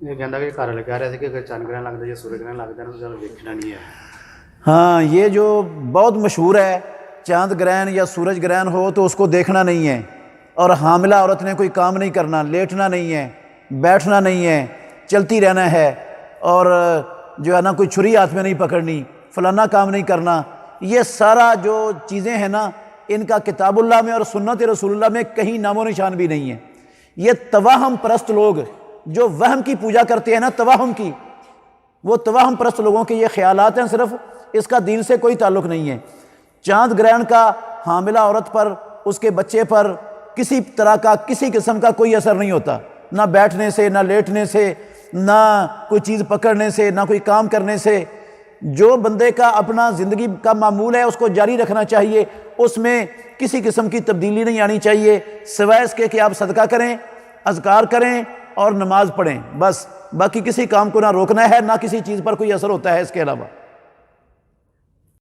ਇਹ ਕਹਿੰਦਾ ਕਿ ਘਰ ਵਾਲੇ ਕਹਿ ਰਹੇ ਸੀ ਕਿ ਅਗਰ ਚੰਦ ਗ੍ਰਹਿਣ ਲੱਗਦਾ ਜਾਂ ਸੂਰਜ ਗ੍ਰਹਿਣ ਲੱਗਦਾ ਨਾ ਤਾਂ ਚਲੋ ਵੇਖਣਾ ਨਹੀਂ ਹੈ। हाँ, ये जो बहुत मशहूर है, चांद ग्रहण या सूरज ग्रहण हो तो उसको देखना नहीं है, और हामिला औरत ने कोई काम नहीं करना, लेटना नहीं है, बैठना नहीं है, चलती रहना है, और जो है ना कोई छुरी हाथ में नहीं पकड़नी, फलाना काम नहीं करना। ये सारा जो चीज़ें हैं ना, इनका किताबुल्लाह में और सुन्नत रसूलुल्लाह में कहीं नामो निशान भी नहीं है। ये तवाहम परस्त लोग जो वहम की पूजा करते हैं ना, तवाहम की, वो तवाहम परस्त लोगों के ये ख्यालात हैं सिर्फ, इसका दीन से कोई ताल्लुक़ नहीं है। चांद ग्रहण का हामिला औरत पर, उसके बच्चे पर किसी तरह का, किसी किस्म का कोई असर नहीं होता, ना बैठने से, ना लेटने से, ना कोई चीज़ पकड़ने से, ना कोई काम करने से। जो बंदे का अपना ज़िंदगी का मामूल है उसको जारी रखना चाहिए, उसमें किसी किस्म की तब्दीली नहीं आनी चाहिए, सिवाय इसके कि आप सदका करें, अज़कार करें और नमाज़ पढ़ें, बस। बाकी किसी काम को ना रोकना है, ना किसी चीज़ पर कोई असर होता है इसके अलावा।